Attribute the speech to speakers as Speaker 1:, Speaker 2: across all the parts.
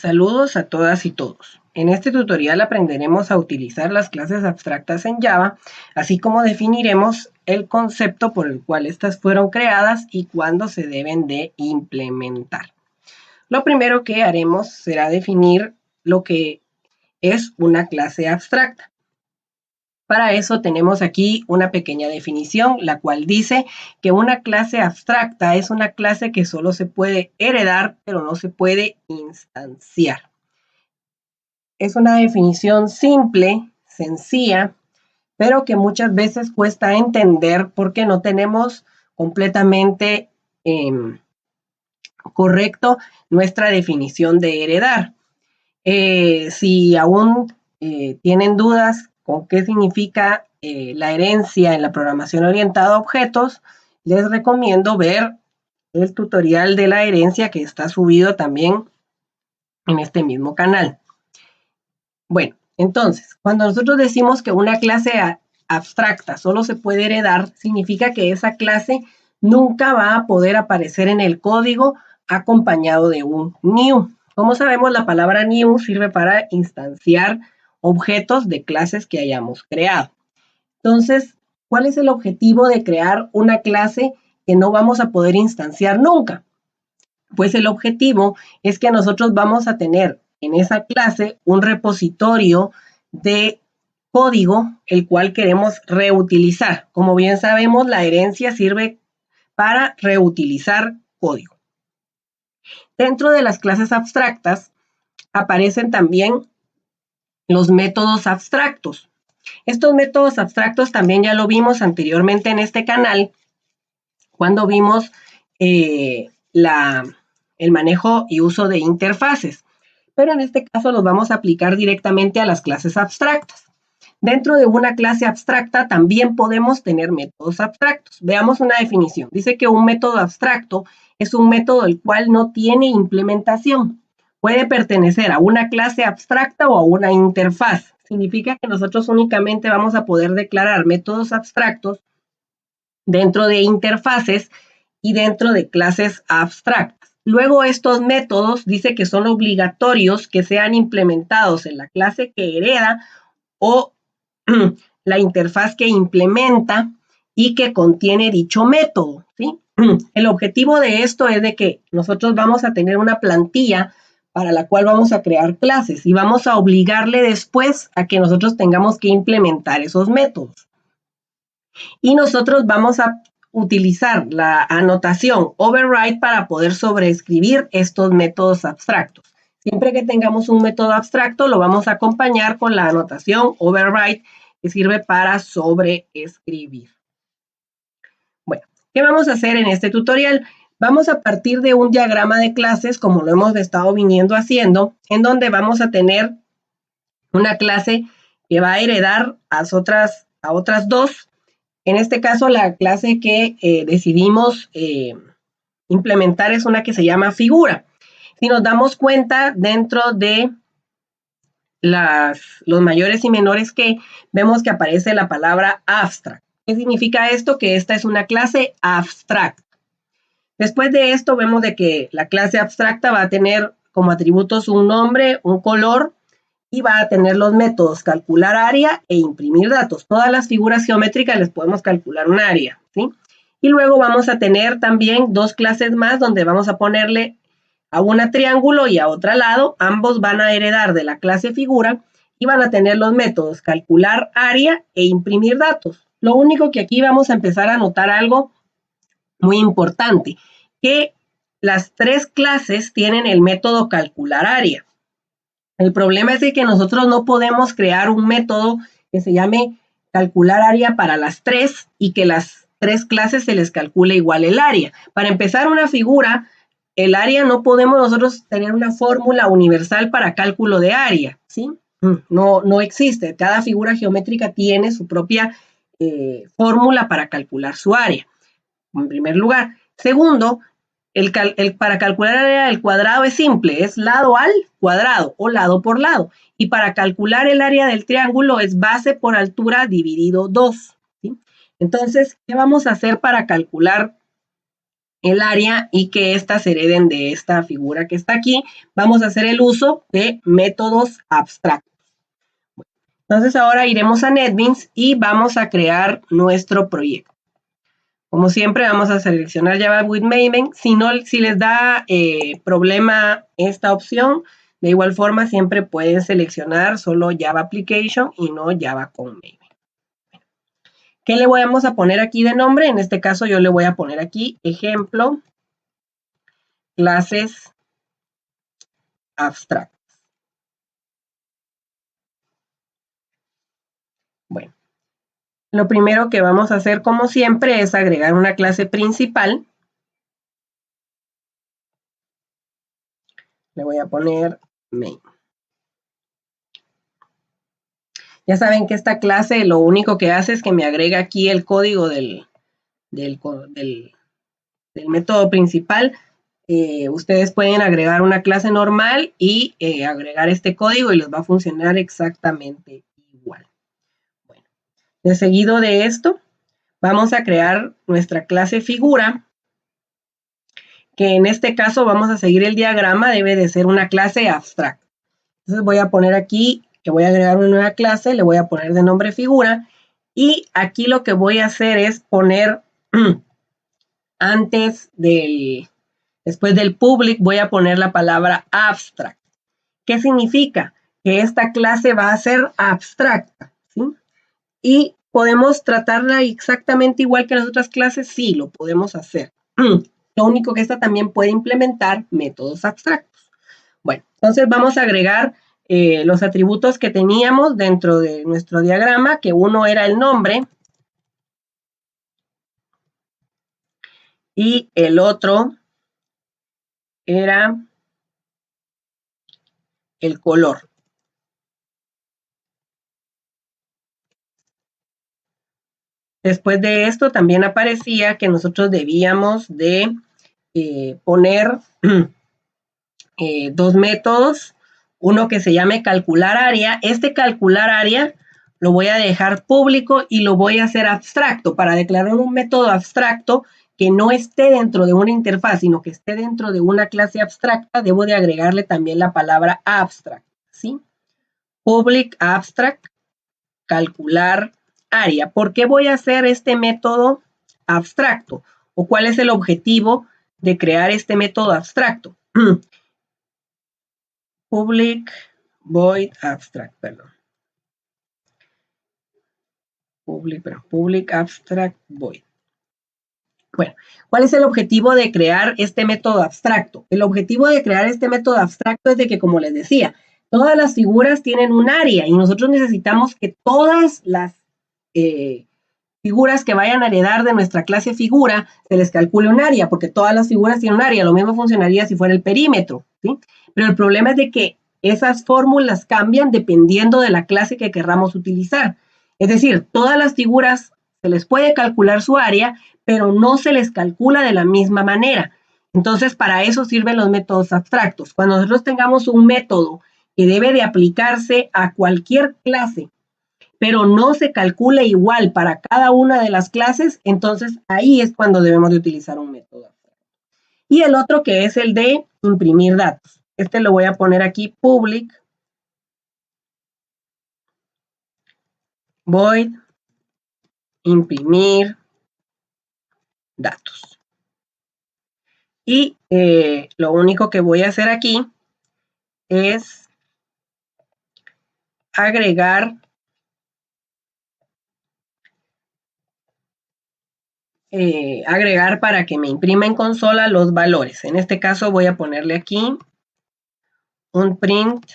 Speaker 1: Saludos a todas y todos. En este tutorial aprenderemos a utilizar las clases abstractas en Java, así como definiremos el concepto por el cual estas fueron creadas y cuándo se deben de implementar. Lo primero que haremos será definir lo que es una clase abstracta. Para eso tenemos aquí una pequeña definición, la cual dice que una clase abstracta es una clase que solo se puede heredar, pero no se puede instanciar. Es una definición simple, sencilla, pero que muchas veces cuesta entender porque no tenemos completamente correcto nuestra definición de heredar. Si aún tienen dudas con qué significa la herencia en la programación orientada a objetos, les recomiendo ver el tutorial de la herencia que está subido también en este mismo canal. Bueno, entonces, cuando nosotros decimos que una clase abstracta solo se puede heredar, significa que esa clase nunca va a poder aparecer en el código acompañado de un new. Como sabemos, la palabra new sirve para instanciar objetos de clases que hayamos creado. Entonces, ¿cuál es el objetivo de crear una clase que no vamos a poder instanciar nunca? Pues el objetivo es que nosotros vamos a tener en esa clase un repositorio de código, el cual queremos reutilizar. Como bien sabemos, la herencia sirve para reutilizar código. Dentro de las clases abstractas aparecen también los métodos abstractos. Estos métodos abstractos también ya lo vimos anteriormente en este canal, cuando vimos el manejo y uso de interfaces. Pero en este caso los vamos a aplicar directamente a las clases abstractas. Dentro de una clase abstracta también podemos tener métodos abstractos. Veamos una definición. Dice que un método abstracto es un método el cual no tiene implementación. Puede pertenecer a una clase abstracta o a una interfaz. Significa que nosotros únicamente vamos a poder declarar métodos abstractos dentro de interfaces y dentro de clases abstractas. Luego estos métodos dice que son obligatorios que sean implementados en la clase que hereda o la interfaz que implementa y que contiene dicho método, ¿sí? El objetivo de esto es de que nosotros vamos a tener una plantilla para la cual vamos a crear clases y vamos a obligarle después a que nosotros tengamos que implementar esos métodos. Y nosotros vamos a utilizar la anotación override para poder sobreescribir estos métodos abstractos. Siempre que tengamos un método abstracto, lo vamos a acompañar con la anotación override, que sirve para sobreescribir. Bueno, ¿qué vamos a hacer en este tutorial? Vamos a partir de un diagrama de clases, como lo hemos estado viniendo haciendo, en donde vamos a tener una clase que va a heredar a otras dos. En este caso, la clase que decidimos implementar es una que se llama figura. Si nos damos cuenta, dentro de los mayores y menores que, vemos que aparece la palabra abstract. ¿Qué significa esto? Que esta es una clase abstracta. Después de esto, vemos de que la clase abstracta va a tener como atributos un nombre, un color, y va a tener los métodos calcular área e imprimir datos. Todas las figuras geométricas les podemos calcular un área, ¿sí? Y luego vamos a tener también dos clases más donde vamos a ponerle a una triángulo y a otra lado. Ambos van a heredar de la clase figura y van a tener los métodos calcular área e imprimir datos. Lo único que aquí vamos a empezar a notar algo muy importante, que las tres clases tienen el método calcular área. El problema es de que nosotros no podemos crear un método que se llame calcular área para las tres y que las tres clases se les calcule igual el área. Para empezar una figura, el área no podemos nosotros tener una fórmula universal para cálculo de área, ¿sí? No existe. Cada figura geométrica tiene su propia fórmula para calcular su área, en primer lugar. Segundo, para calcular el área del cuadrado es simple, es lado al cuadrado o lado por lado. Y para calcular el área del triángulo es base por altura dividido 2. ¿Sí? Entonces, ¿qué vamos a hacer para calcular el área y que éstas hereden de esta figura que está aquí, vamos a hacer el uso de métodos abstractos. Entonces ahora iremos a NetBeans y vamos a crear nuestro proyecto. Como siempre vamos a seleccionar Java with Maven. Si les da problema esta opción, de igual forma siempre pueden seleccionar solo Java Application y no Java con Maven. ¿Qué le vamos a poner aquí de nombre? En este caso yo le voy a poner aquí ejemplo, clases abstractas. Bueno, lo primero que vamos a hacer como siempre es agregar una clase principal. Le voy a poner main. Ya saben que esta clase lo único que hace es que me agrega aquí el código del método principal. Ustedes pueden agregar una clase normal y agregar este código y les va a funcionar exactamente igual. Bueno, de seguido de esto, vamos a crear nuestra clase figura, que en este caso vamos a seguir el diagrama, debe de ser una clase abstracta. Entonces voy a poner aquí que voy a agregar una nueva clase, le voy a poner de nombre figura, y aquí lo que voy a hacer es poner después del public, voy a poner la palabra abstract. ¿Qué significa? Que esta clase va a ser abstracta, ¿sí? Y podemos tratarla exactamente igual que las otras clases, sí, lo podemos hacer. Lo único que esta también puede implementar métodos abstractos. Bueno, entonces vamos a agregar los atributos que teníamos dentro de nuestro diagrama, que uno era el nombre y el otro era el color. Después de esto también aparecía que nosotros debíamos de poner dos métodos, uno que se llame calcular área. Este calcular área lo voy a dejar público y lo voy a hacer abstracto. Para declarar un método abstracto que no esté dentro de una interfaz, sino que esté dentro de una clase abstracta, debo de agregarle también la palabra abstract, ¿sí? Public abstract, calcular área. ¿Por qué voy a hacer este método abstracto? ¿O cuál es el objetivo de crear este método abstracto? Public abstract, perdón. Public abstract void. Bueno, ¿cuál es el objetivo de crear este método abstracto? El objetivo de crear este método abstracto es de que, como les decía, todas las figuras tienen un área y nosotros necesitamos que todas las figuras que vayan a heredar de nuestra clase figura se les calcule un área, porque todas las figuras tienen un área. Lo mismo funcionaría si fuera el perímetro, ¿sí? Pero el problema es de que esas fórmulas cambian dependiendo de la clase que querramos utilizar. Es decir, todas las figuras se les puede calcular su área, pero no se les calcula de la misma manera. Entonces, para eso sirven los métodos abstractos. Cuando nosotros tengamos un método que debe de aplicarse a cualquier clase, pero no se calcula igual para cada una de las clases, entonces ahí es cuando debemos de utilizar un método abstracto. Y el otro que es el de imprimir datos. Este lo voy a poner aquí, public void imprimir datos. Y lo único que voy a hacer aquí es agregar para que me imprima en consola los valores. En este caso voy a ponerle aquí un print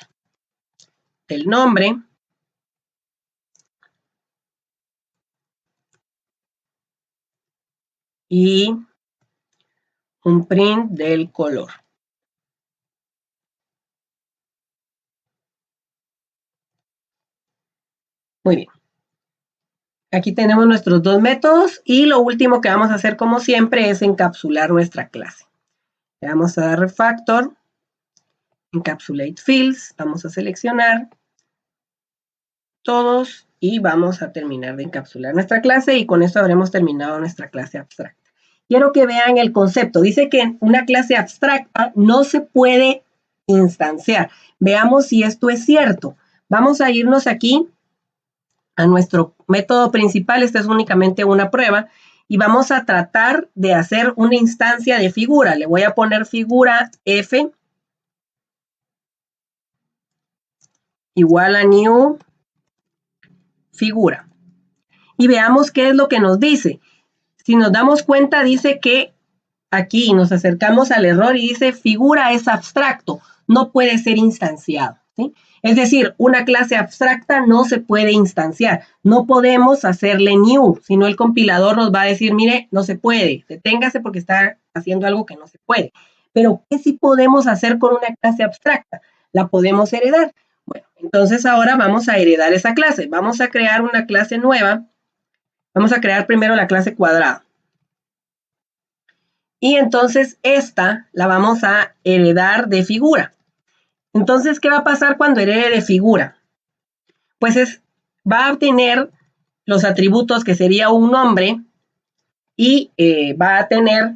Speaker 1: del nombre y un print del color. Muy bien. Aquí tenemos nuestros dos métodos y lo último que vamos a hacer como siempre es encapsular nuestra clase. Le vamos a dar refactor, encapsulate fields, vamos a seleccionar todos y vamos a terminar de encapsular nuestra clase y con esto habremos terminado nuestra clase abstracta. quiero que vean el concepto. Dice que una clase abstracta no se puede instanciar. Veamos si esto es cierto. Vamos a irnos aquí a nuestro método principal. Esta es únicamente una prueba. Y vamos a tratar de hacer una instancia de figura. Le voy a poner figura F igual a new figura. Y veamos qué es lo que nos dice. Si nos damos cuenta, dice que aquí nos acercamos al error y dice figura es abstracto, no puede ser instanciado, ¿sí? Es decir, una clase abstracta no se puede instanciar, no podemos hacerle new, sino el compilador nos va a decir, mire, no se puede, deténgase porque está haciendo algo que no se puede. Pero, ¿qué sí podemos hacer con una clase abstracta? La podemos heredar. Bueno, entonces ahora vamos a heredar esa clase. Vamos a crear una clase nueva. Vamos a crear primero la clase cuadrado. Y entonces esta la vamos a heredar de figura. Entonces, ¿qué va a pasar cuando herede de figura? Pues va a obtener los atributos que sería un nombre y va a tener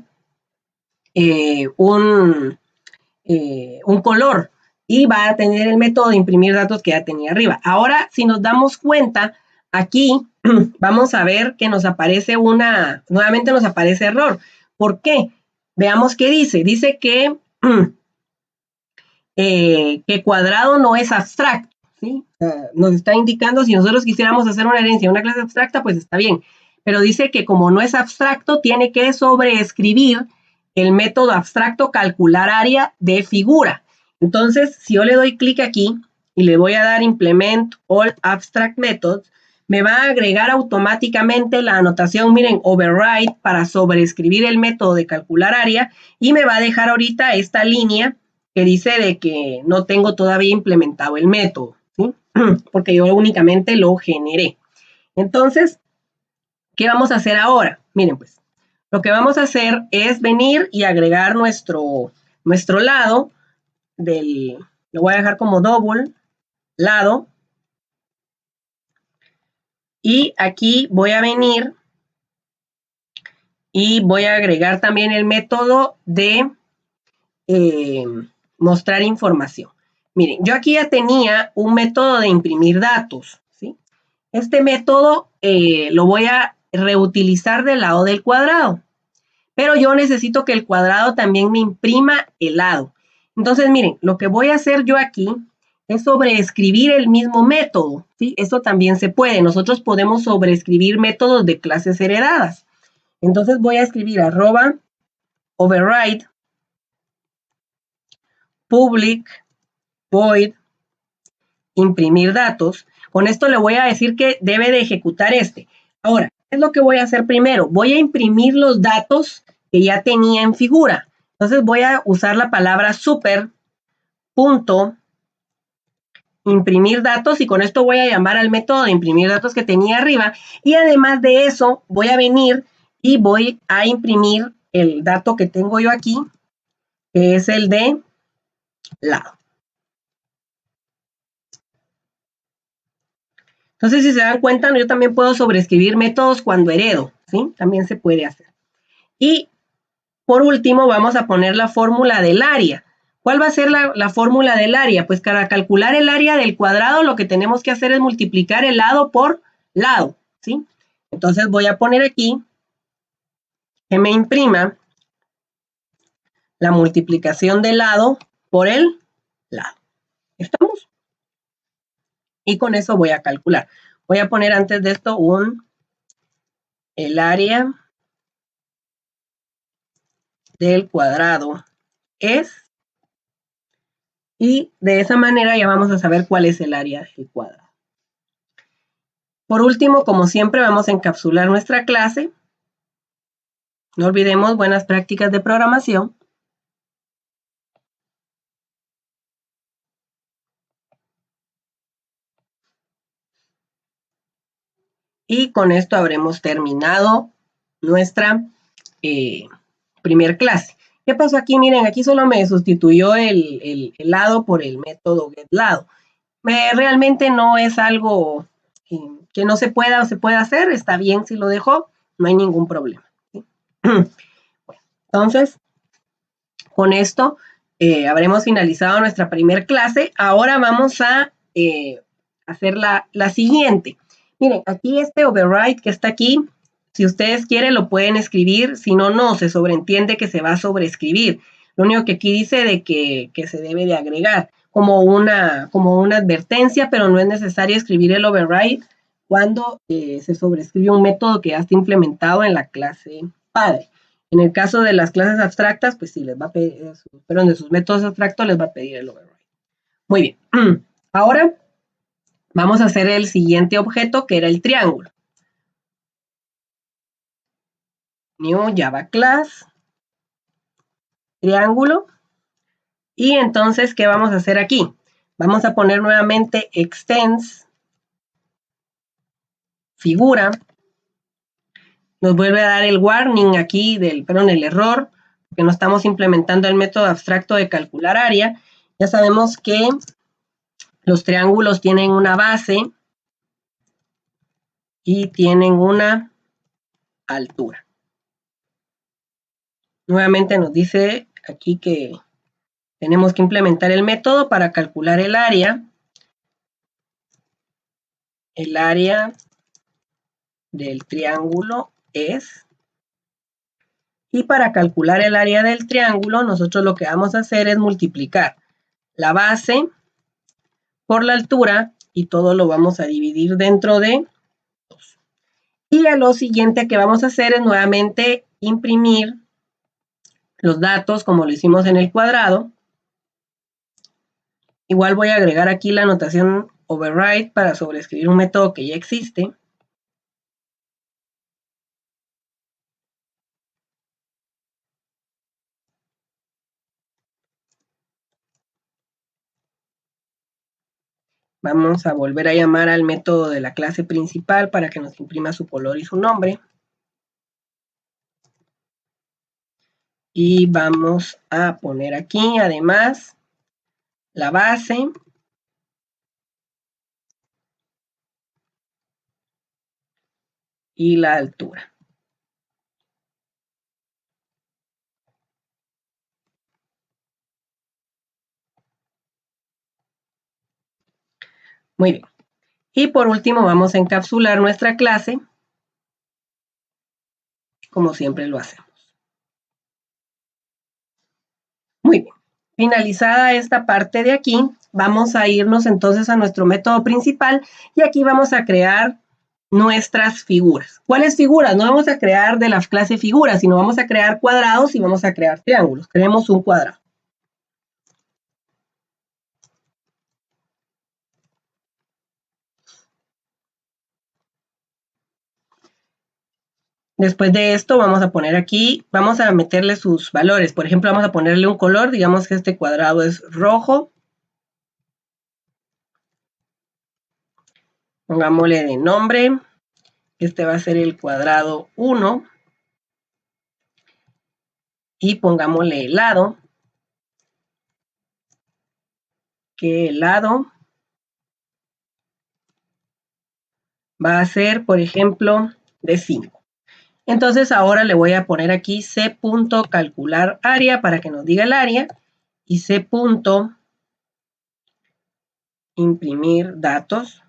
Speaker 1: un color y va a tener el método de imprimir datos que ya tenía arriba. Ahora, si nos damos cuenta, aquí vamos a ver que nos aparece nuevamente nos aparece error. ¿Por qué? Veamos qué dice. Dice que cuadrado no es abstracto, ¿sí? Nos está indicando si nosotros quisiéramos hacer una herencia de una clase abstracta, pues está bien. Pero dice que como no es abstracto, tiene que sobreescribir el método abstracto calcular área de figura. Entonces, si yo le doy clic aquí y le voy a dar implement all abstract methods, me va a agregar automáticamente la anotación, miren, override para sobreescribir el método de calcular área y me va a dejar ahorita esta línea que dice de que no tengo todavía implementado el método, ¿sí? Porque yo únicamente lo generé. Entonces, ¿qué vamos a hacer ahora? Miren, pues, lo que vamos a hacer es venir y agregar nuestro lado lo voy a dejar como double lado. Y aquí voy a venir y voy a agregar también el método de mostrar información. Miren, yo aquí ya tenía un método de imprimir datos, ¿sí? Este método lo voy a reutilizar del lado del cuadrado, pero yo necesito que el cuadrado también me imprima el lado. Entonces, miren, lo que voy a hacer yo aquí es sobreescribir el mismo método, ¿sí? Eso también se puede. Nosotros podemos sobreescribir métodos de clases heredadas. Entonces voy a escribir @override public void imprimir datos. Con esto le voy a decir que debe de ejecutar este. Ahora, ¿qué es lo que voy a hacer primero? Voy a imprimir los datos que ya tenía en figura. Entonces voy a usar la palabra super punto imprimir datos y con esto voy a llamar al método de imprimir datos que tenía arriba y además de eso voy a venir y voy a imprimir el dato que tengo yo aquí, que es el de lado. Entonces, si se dan cuenta, yo también puedo sobreescribir métodos cuando heredo, ¿sí? También se puede hacer. Y por último, vamos a poner la fórmula del área. ¿Cuál va a ser la fórmula del área? Pues para calcular el área del cuadrado, lo que tenemos que hacer es multiplicar el lado por lado, ¿sí? Entonces voy a poner aquí que me imprima la multiplicación del lado por el lado. ¿Estamos? Y con eso voy a calcular. Voy a poner antes de esto el área del cuadrado es, y de esa manera ya vamos a saber cuál es el área del cuadrado. Por último, como siempre, vamos a encapsular nuestra clase. No olvidemos buenas prácticas de programación. Y con esto habremos terminado nuestra primer clase. ¿Qué pasó aquí? Miren, aquí solo me sustituyó el lado por el método getLado. Realmente no es algo que no se pueda o se pueda hacer. Está bien si lo dejó, no hay ningún problema. ¿Sí? Entonces, con esto habremos finalizado nuestra primera clase. Ahora vamos a hacer la siguiente. Miren, aquí este override que está aquí, si ustedes quieren lo pueden escribir, si no, no, se sobreentiende que se va a sobreescribir. Lo único que aquí dice de que se debe de agregar como una advertencia, pero no es necesario escribir el override cuando se sobreescribe un método que ya está implementado en la clase padre. En el caso de las clases abstractas, pues sí, les va a pedir, perdón, de sus métodos abstractos les va a pedir el override. Muy bien. Ahora vamos a hacer el siguiente objeto, que era el triángulo. New Java Class, triángulo. Y entonces, ¿qué vamos a hacer aquí? Vamos a poner nuevamente extends, figura. Nos vuelve a dar el warning aquí, el error, porque no estamos implementando el método abstracto de calcular área. Ya sabemos que los triángulos tienen una base y tienen una altura. Nuevamente nos dice aquí que tenemos que implementar el método para calcular el área. El área del triángulo es... Y para calcular el área del triángulo, nosotros lo que vamos a hacer es multiplicar la base por la altura y todo lo vamos a dividir dentro de 2. Y a lo siguiente que vamos a hacer es nuevamente imprimir los datos como lo hicimos en el cuadrado. Igual voy a agregar aquí la notación override para sobreescribir un método que ya existe. Vamos a volver a llamar al método de la clase principal para que nos imprima su color y su nombre. Y vamos a poner aquí, además, la base. Y la altura. Muy bien. Y por último vamos a encapsular nuestra clase como siempre lo hacemos. Muy bien. Finalizada esta parte de aquí, vamos a irnos entonces a nuestro método principal y aquí vamos a crear nuestras figuras. ¿Cuáles figuras? No vamos a crear de la clase figuras, sino vamos a crear cuadrados y vamos a crear triángulos. Creemos un cuadrado. Después de esto vamos a poner aquí, vamos a meterle sus valores. Por ejemplo, vamos a ponerle un color, digamos que este cuadrado es rojo. Pongámosle de nombre, este va a ser el cuadrado 1. Y pongámosle el lado, que el lado va a ser, por ejemplo, de 5. Entonces ahora le voy a poner aquí c.calcular área para que nos diga el área y c.imprimir datos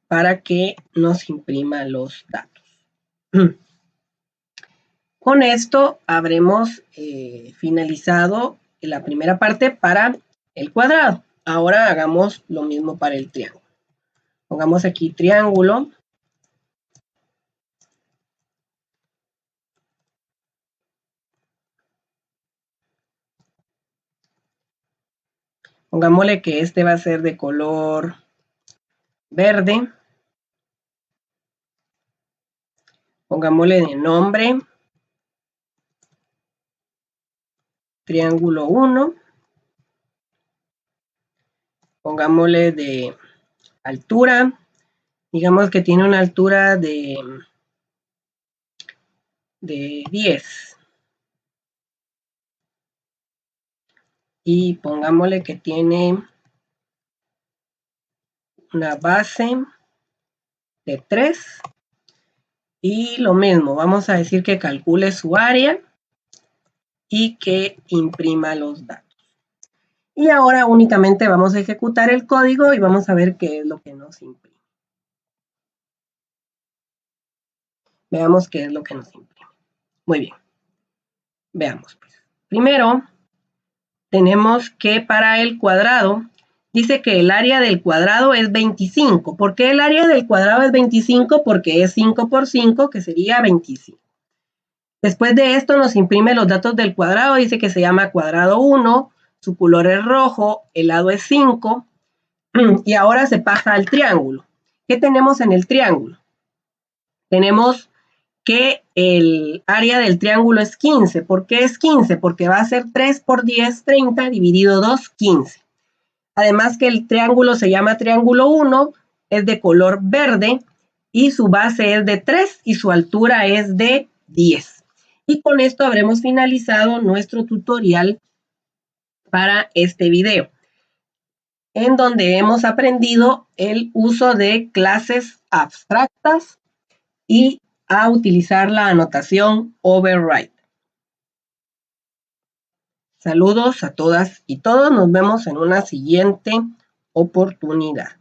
Speaker 1: para que nos imprima los datos. Con esto habremos finalizado la primera parte para el cuadrado. Ahora hagamos lo mismo para el triángulo. Pongamos aquí triángulo. Pongámosle que este va a ser de color verde. Pongámosle de nombre triángulo 1. Pongámosle de altura. Digamos que tiene una altura de 10. Y pongámosle que tiene una base de 3. Y lo mismo, vamos a decir que calcule su área. y que imprima los datos. Y ahora únicamente vamos a ejecutar el código y vamos a ver qué es lo que nos imprime. Veamos qué es lo que nos imprime. Muy bien. Veamos, pues. Primero, tenemos que para el cuadrado, dice que el área del cuadrado es 25. ¿Por qué el área del cuadrado es 25? Porque es 5 por 5, que sería 25. Después de esto nos imprime los datos del cuadrado. Dice que se llama cuadrado 1, su color es rojo, el lado es 5. Y ahora se pasa al triángulo. ¿Qué tenemos en el triángulo? Tenemos que el área del triángulo es 15. ¿Por qué es 15? Porque va a ser 3 por 10, 30, dividido 2, 15. Además que el triángulo se llama triángulo 1, es de color verde y su base es de 3 y su altura es de 10. Y con esto habremos finalizado nuestro tutorial para este video, en donde hemos aprendido el uso de clases abstractas y a utilizar la anotación override. Saludos a todas y todos. Nos vemos en una siguiente oportunidad.